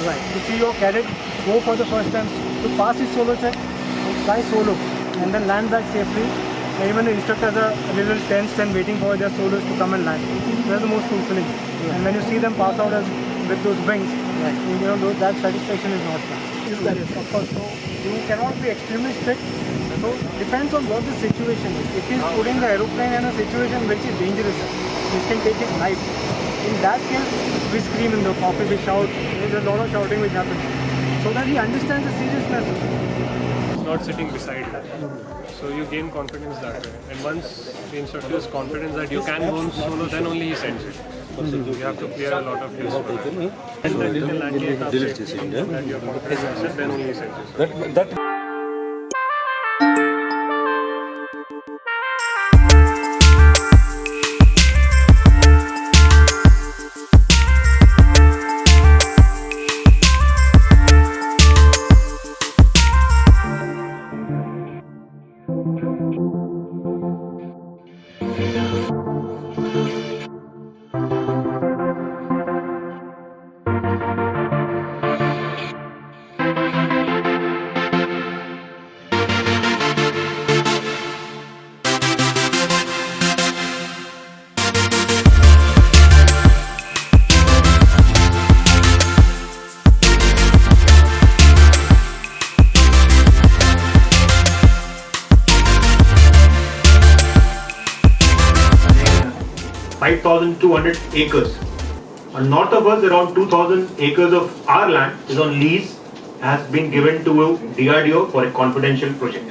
Right. To see your cadet go for the first time, to pass his solo check, fly solo, and then land back safely. And even the instructors are a little tensed and waiting for their solos to come and land. That's the most fulfilling. And when you see them pass out with those wings, that satisfaction is not there. That is, of course. So you cannot be extremely strict. So depends on what the situation is. If he's putting the aeroplane in a situation which is dangerous, which can take his life, in that case, we scream in the cockpit, we shout. There's a lot of shouting which happens, so that he understands the seriousness. It's not sitting beside him. So you gain confidence that way. And once the instructor is confident that you can go on solo, then only he sends it. So you have to clear a lot of his for that. And then you can land it after that you're confident, then only he sends it. (5,200 acres. On north of us, around 2,000 acres of our land is on lease, has been given to DRDO for a confidential project.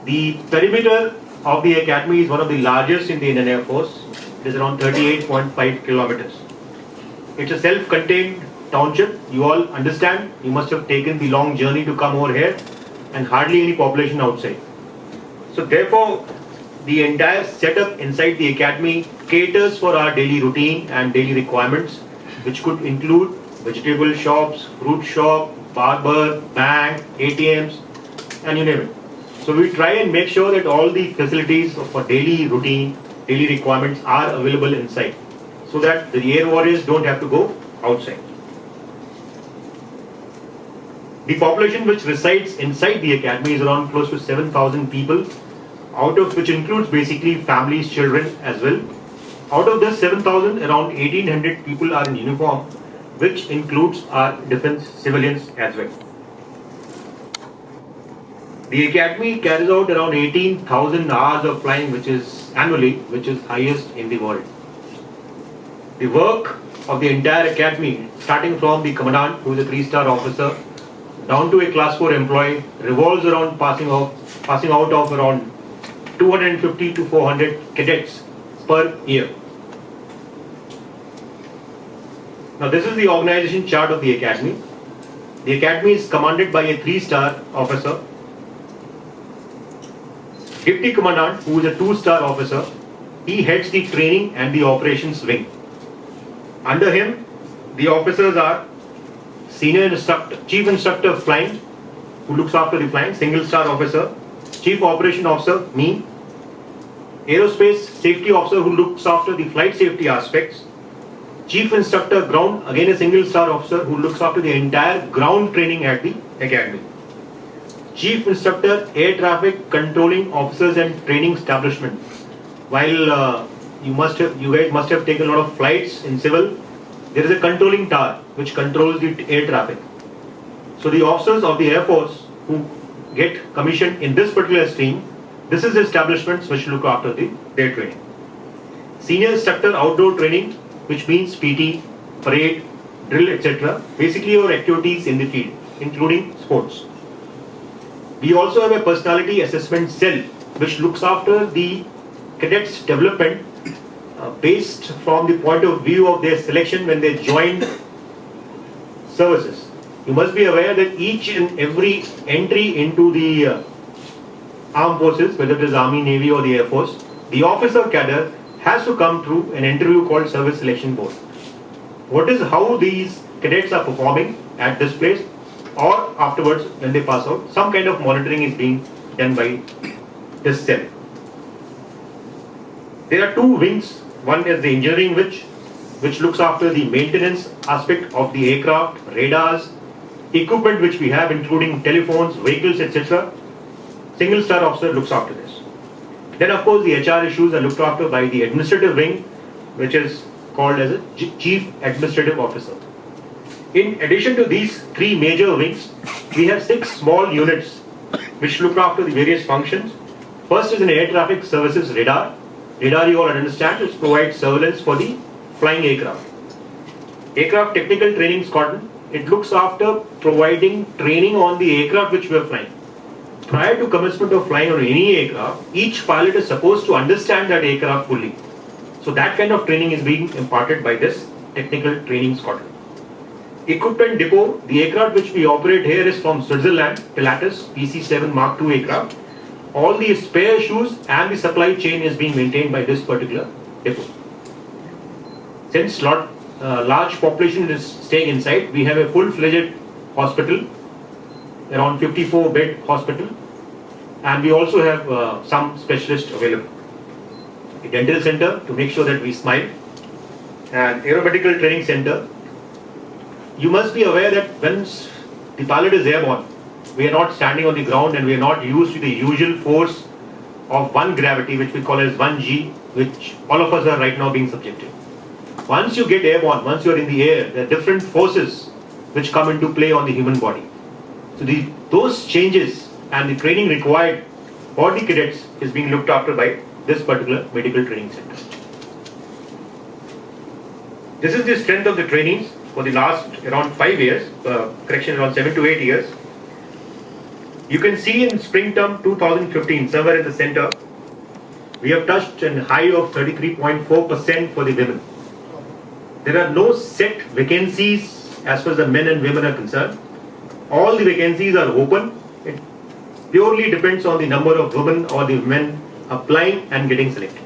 The perimeter of the academy is one of the largest in the Indian Air Force. It is around 38.5 kilometers. It's a self-contained township. You all understand, you must have taken the long journey to come over here, and hardly any population outside. So therefore, the entire setup inside the academy caters for our daily routine and daily requirements, which could include vegetable shops, fruit shop, barber, bank, ATMs, and you name it. So we try and make sure that all the facilities for daily routine, daily requirements are available inside, so that the air warriors don't have to go outside. The population which resides inside the academy is around close to 7,000 people, out of which includes basically families, children as well. Out of this 7,000, around 1,800 people are in uniform, which includes our defense civilians as well. The academy carries out around 18,000 hours of flying, which is annually, which is highest in the world. The work of the entire academy, starting from the commandant, who is a 3-star officer, down to a class 4 employee, revolves around passing out of around 250 to 400 cadets per year. Now this is the organization chart of the academy. The academy is commanded by a 3-star officer. Deputy Commandant, who is a 2-star officer, he heads the training and the operations wing. Under him, the officers are Senior Instructor, Chief Instructor of Flying, who looks after the flying, Single-star officer, Chief Operation Officer, me, Aerospace Safety Officer, who looks after the flight safety aspects, Chief Instructor Ground, again a Single-star officer who looks after the entire ground training at the academy, Chief Instructor Air Traffic Controlling Officers and Training Establishment. While you guys must have taken a lot of flights in civil, there is a controlling tower which controls the air traffic. So the officers of the Air Force who get commissioned in this particular stream, this is the establishments which look after their training. Senior Instructor Outdoor Training, which means PT, parade, drill, etc. Basically your activities in the field, including sports. We also have a personality assessment cell which looks after the cadets' development based from the point of view of their selection when they join services. You must be aware that each and every entry into the armed forces, whether it is Army, Navy or the Air Force, the officer cadre has to come through an interview called Service Selection Board. How these cadets are performing at this place or afterwards when they pass out, some kind of monitoring is being done by this cell. There are two wings. One is the engineering wing, which looks after the maintenance aspect of the aircraft, radars, equipment which we have including telephones, vehicles, etc. Single star officer looks after this. Then of course the HR issues are looked after by the administrative wing, which is called as a Chief Administrative Officer. In addition to these three major wings, we have 6 small units which look after the various functions. First is an air traffic services radar. Radar, you all understand, is provides surveillance for the flying aircraft. Aircraft Technical Training Squadron, it looks after providing training on the aircraft which we are flying. Prior to commencement of flying on any aircraft, each pilot is supposed to understand that aircraft fully. So that kind of training is being imparted by this Technical Training Squadron. Equipment depot, the aircraft which we operate here is from Switzerland, Pilatus PC-7 Mark II aircraft. All the spare issues and the supply chain is being maintained by this particular depot. Since large population is staying inside, we have a full-fledged hospital, around 54-bed hospital, and we also have some specialists available. A dental center to make sure that we smile, and aeromedical training center. You must be aware that when the pilot is airborne, we are not standing on the ground and we are not used to the usual force of one gravity, which we call as 1G, which all of us are right now being subjected. Once you get airborne, once you are in the air, there are different forces which come into play on the human body. So those changes and the training required for the cadets is being looked after by this particular medical training center. This is the strength of the trainees for the last around 5 years, around 7 to 8 years. You can see in spring term 2015, somewhere in the center, we have touched a high of 33.4% for the women. There are no set vacancies as far as the men and women are concerned. All the vacancies are open. It purely depends on the number of women or the men applying and getting selected.